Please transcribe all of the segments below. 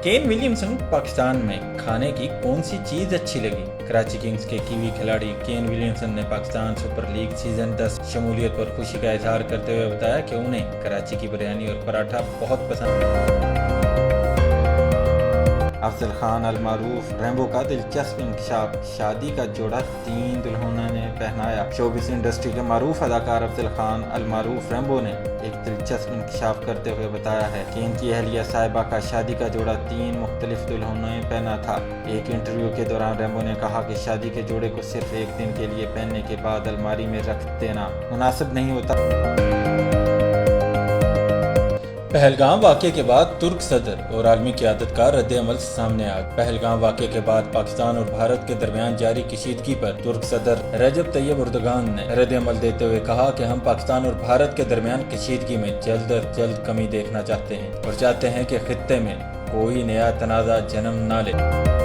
Kane Williamson Pakistan में खाने की कौन सी चीज अच्छी लगी? कराची किंग्स के कीवी खिलाड़ी केन विलियमसन ने पाकिस्तान सुपर लीग सीजन 10 शमूलियत पर खुशी का इजहार करते हुए बताया कि उन्हें कराची की बिरयानी और पराठा बहुत पसंद है। अफजल खान अल मारूफ रैम्बो का दिलचस्प इंकशाफ, शादी का जोड़ा 3 दुल्हनों ने पहनाया। शोबिस इंडस्ट्री के मारूफ अदाकार अफजल खान अल मारूफ रैम्बो ने एक दिलचस्प इंकशाफ करते हुए बताया है कि इनकी अहलिया साहिबा का शादी का जोड़ा 3 मुख्तलिफ दुल्हनों ने पहना था। एक इंटरव्यू के दौरान रैम्बो ने कहा कि शादी के जोड़े को सिर्फ एक दिन के लिए पहनने के बाद अलमारी में रख देना मुनासिब नहीं होता। पहलगाम वाक़े के बाद तुर्क सदर और आलमी क़यादत का रद्द-ए-अमल सामने आ गया। पहलगाम वाक़े के बाद पाकिस्तान और भारत के दरमियान जारी कशीदगी पर तुर्क सदर रजब तैयब एर्दोगान ने रद्द-ए-अमल देते हुए कहा कि हम पाकिस्तान और भारत के दरमियान कशीदगी में जल्द अज जल्द कमी देखना चाहते हैं और चाहते हैं कि खित्ते में कोई नया तनाज़ा जन्म न ले।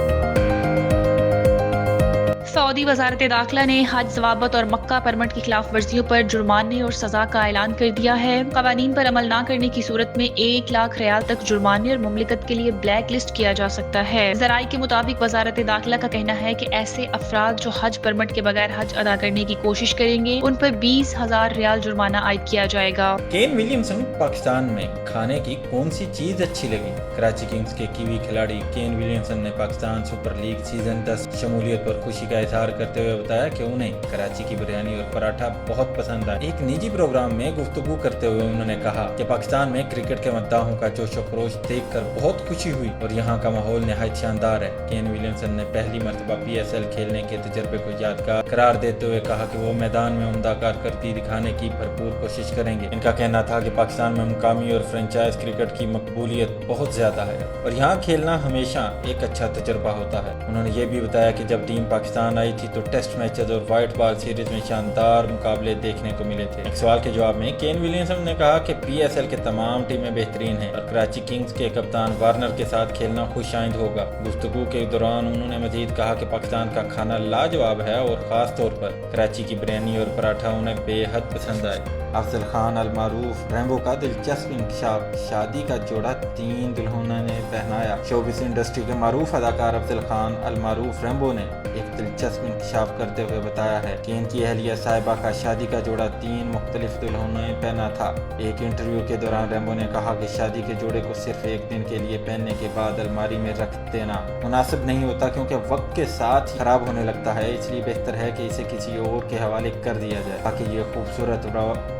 सऊदी वज़ारत दाखिला ने हज ज़वाबत और मक्का परमिट की खिलाफ वर्जियों पर जुर्माने और सजा का ऐलान कर दिया है। कवानीन पर अमल न करने की सूरत में 1 लाख रियाल तक जुर्माने और मुमलिकत के लिए ब्लैक लिस्ट किया जा सकता है। ज़राई के मुताबिक वज़ारत दाखिला का कहना है कि ऐसे अफराद जो हज परमिट के बगैर हज अदा करने की कोशिश करेंगे उन पर 20,000 रियाल जुर्माना आयद किया जाएगा। केन विलियमसन पाकिस्तान में खाने की कौन सी चीज अच्छी लगी? कराची किंग्स के कीवी खिलाड़ी केन विलियमसन ने पाकिस्तान सुपर लीग सीजन 10 शमूलियत पर खुशी का इजहार करते हुए बताया कि उन्हें कराची की बिरयानी और पराठा बहुत पसंद आया। एक निजी प्रोग्राम में गुफ्तगू करते हुए उन्होंने कहा कि पाकिस्तान में क्रिकेट के मद्दाहों का जोश और खरोश देखकर बहुत खुशी हुई और यहाँ का माहौल निहायत शानदार है। केन विलियमसन ने पहली मर्तबा PSL खेलने के तजर्बे को यादगार करार देते हुए कहा कि वो मैदान में उम्दा कारकर्दगी दिखाने की भरपूर कोशिश करेंगे। इनका कहना था कि पाकिस्तान में मुकामी और फ्रेंचाइज क्रिकेट की मकबूलियत बहुत ज्यादा है और यहाँ खेलना हमेशा एक अच्छा तजर्बा होता है। उन्होंने ये भी बताया कि जब टीम पाकिस्तान आई थी तो टेस्ट मैचेस और व्हाइट बॉल सीरीज में शानदार मुकाबले देखने को मिले थे। एक सवाल के जवाब में केन विलियमसन ने कहा कि PSL के तमाम टीमें बेहतरीन हैं और कराची किंग्स के कप्तान वार्नर के साथ खेलना खुशाइंद होगा। गुफ्तगू के दौरान उन्होंने मजीद कहा कि पाकिस्तान का खाना लाजवाब है और खास तौर पर कराची की बिरयानी और पराठा उन्हें बेहद पसंद आए। अफजल खान अल मारूफ रैम्बो का दिलचस्प इंकशाफ, शादी का जोड़ा 3 दुल्हनों ने पहनाया। शोबिस इंडस्ट्री के मारूफ अदाकार अफजल खान अल मारूफ रैम्बो ने एक दिलचस्प इंकशाफ करते हुए बताया है कि इनकी अहलिया साहिबा का शादी का जोड़ा 3 मुख्तलिफ दुल्हनों ने पहना था। एक इंटरव्यू के दौरान रैम्बो ने कहा कि शादी के जोड़े को सिर्फ एक दिन के लिए पहनने के बाद अलमारी में रख देना मुनासिब नहीं होता क्योंकि वक्त के साथ खराब होने लगता है, इसलिए बेहतर है कि इसे किसी और के हवाले कर दिया जाए ताकि ये खूबसूरत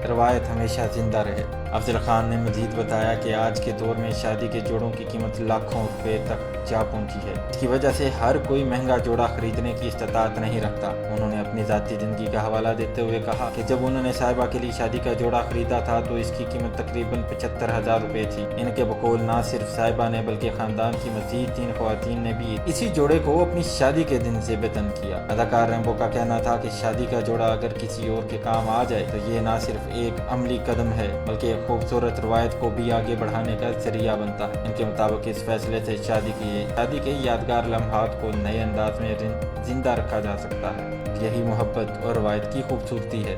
रवायत हमेशा जिंदा रहे। अफजल खान ने मजीद बताया कि आज के दौर में शादी के जोड़ों की कीमत लाखों रुपए तक जा पहुंची है। इसकी वजह से हर कोई महंगा जोड़ा खरीदने की इस्तात नहीं रखता। उन्होंने अपनी जाती जिंदगी का हवाला देते हुए कहा कि जब उन्होंने साहिबा के लिए शादी का जोड़ा खरीदा था तो इसकी कीमत तकरीबन 75,000 रुपए थी। इनके बकौल न सिर्फ साहिबा ने बल्कि खानदान की मजीद 3 ख्वातीन ने भी इसी जोड़े को अपनी शादी के दिन से बेतन किया। अदाकार रैम्बो का कहना था कि शादी का जोड़ा अगर किसी और के काम आ जाए तो ये न सिर्फ एक अमली कदम है बल्कि एक खूबसूरत रवायत को भी आगे बढ़ाने का जरिया बनता है। इनके मुताबिक इस फैसले से शादी के यादगार लम्हात को नए अंदाज में जिंदा रखा जा सकता है। यही मोहब्बत और रवायत की खूबसूरती है।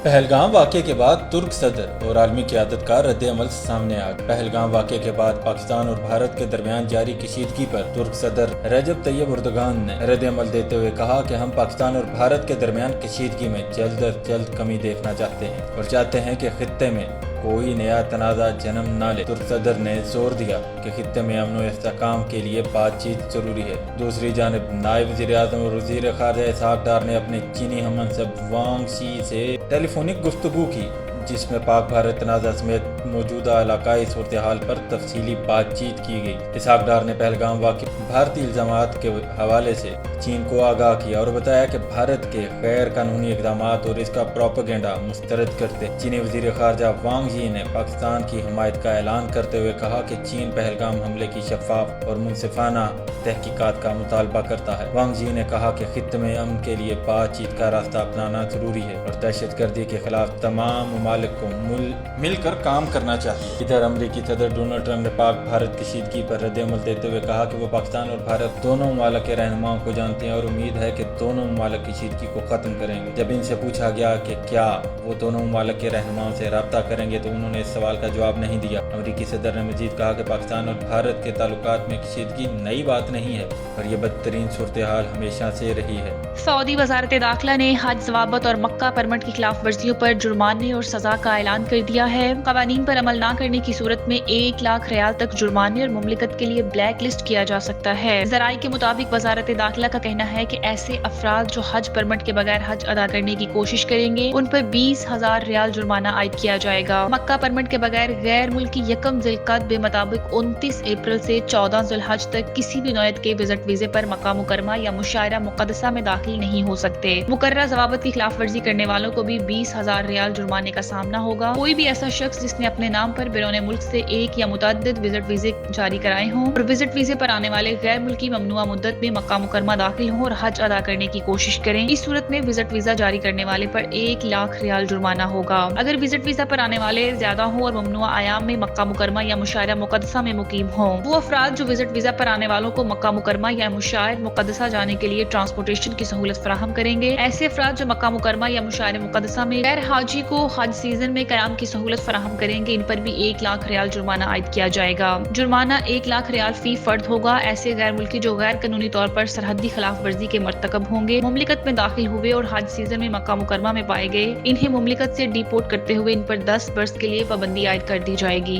पहलगाम वाक़े के बाद तुर्क सदर और आलमी क़यादत का रद्द-ए-अमल सामने आ गया। पहलगाम वाक़े के बाद पाकिस्तान और भारत के दरमियान जारी कशीदगी पर तुर्क सदर रजब तैयब एर्दोगान ने रद्द-ए-अमल देते हुए कहा कि हम पाकिस्तान और भारत के दरमियान कशीदगी में जल्द अज जल्द कमी देखना चाहते हैं और चाहते हैं कि खित्ते में कोई नया तनाज़ा जन्म न ले। तुर्क सदर ने जोर दिया कि खित्ते में अमन व इस्तेहकाम के लिए बातचीत जरूरी है। दूसरी जानब नायब वज़ीर-ए-आज़म और वज़ीर ख़ारिजा इसहाक डार ने अपने चीनी हममंसब वांग शी से टेलीफोनिक गुफ्तगू की जिसमें पाक भारत तनाज़ा समेत मौजूदा इलाकाई सूरत हाल पर तफसीली बातचीत की गई। इसहाक डार ने पहलगाम वाक़े भारतीय इल्ज़ामात के हवाले से चीन को आगाह किया और बताया कि भारत के गैर कानूनी इक़दाम और इसका प्रोपेगेंडा मुस्तरद करते चीनी वज़ीर ख़ारिजा वांग यी ने पाकिस्तान की हमायत का ऐलान करते हुए कहा कि चीन पहलगाम हमले की शफाफ और मुनसिफाना तहकीकात का मुतालबा करता है। वांग यी ने कहा कि खित्ते में अमन के लिए बातचीत का रास्ता अपनाना जरूरी है और दहशत गर्दी के खिलाफ तमाम ममालिक को मिलकर काम करना चाहिए। इधर अमेरिकी सदर डोनाल्ड ट्रंप ने पाक भारत कशीदगी पर रद्द-ए-अमल देते हुए कहा कि वो पाकिस्तान और भारत दोनों ममालिक के रहनुमाओं को जानते हैं और उम्मीद है कि दोनों ममालिक कशीदगी को खत्म करेंगे। जब इनसे पूछा गया कि क्या वो दोनों ममालिक के रहनुमाओं से राब्ता करेंगे तो उन्होंने इस सवाल का जवाब नहीं दिया। अमेरिकी सदर ने मजीद कहा कि पाकिस्तान और भारत के ताल्लुकात में कशीदगी नई बात नहीं है और ये बदतरीन सूरत हाल हमेशा से रही है। सऊदी वजारत दाखिला ने हज ज़वाबत और मक्का परमिट की खिलाफ वर्जियों पर जुर्माने और सजा का ऐलान कर दिया है। कवानीन पर अमल न करने की सूरत में 1 लाख रियाल तक जुर्माने और मुमलिकत के लिए ब्लैक लिस्ट किया जा सकता है। ज़राई के मुताबिक वजारत दाखिला का कहना है कि ऐसे अफराद जो हज परमिट के बगैर हज अदा करने की कोशिश करेंगे उन पर 20,000 रियाल जुर्माना आयद किया जाएगा। मक्का परमिट के बगैर गैर मुल्की यकम ज़िलक़द बेमुताबिक 29 अप्रैल से 14 ज़ुल्हज तक किसी भी नौयत के विजिट वीजे पर मक्का मुकरमा या मुशायरा मुक़द्दसा में दाखिल नहीं हो सकते। मुकर्रर ज़वाबत की खिलाफ वर्जी करने वालों को भी 20,000 रियाल जुर्माने का सामना होगा। कोई भी ऐसा शख्स जिसने अपने नाम पर बैरून मुल्क से एक या मुतअद्दिद विजिट वीजे जारी कराए हों और विजिट वीजे पर आने वाले गैर मुल्की ममनुआ मुद्दत में मक्का मुकरमा दाखिल हों और हज अदा करने की कोशिश करें, इस सूरत में विजिट वीजा जारी करने वाले पर 1 लाख रियाल जुर्माना होगा। अगर विजिट वीजा पर आने वाले ज्यादा हों और ममनुआ आयाम में मक्का मुकरमा या मुशायरा मुक़द्दसा में मुकीम हों, वो अफराद जो विजिट वीजा पर आने वालों को मक्का मुकरमा या मुशायर मुक़द्दसा जाने के लिए ट्रांसपोर्टेशन की सहूलत फराहम करेंगे। ऐसे अफराद जो मक्का मुकरमा या मुशायर मुक़द्दसा में गैर हाजी को हज सीजन में क़याम की सहूलत फराहम करेंगे, इन पर भी 1 लाख रियाल जुर्माना आयद किया जाएगा। जुर्माना 1 लाख रियाल फी फर्द होगा। ऐसे गैर मुल्की जो गैर कानूनी तौर पर सरहदी खिलाफ वर्जी के मर्तकब होंगे, मुमलिकत में दाखिल हुए और हज सीजन में मक्का मुकरमा में पाए गए, इन्हें मुमलिकत से डिपोर्ट करते हुए इन पर 10 बरस के लिए पाबंदी आयद कर दी जाएगी।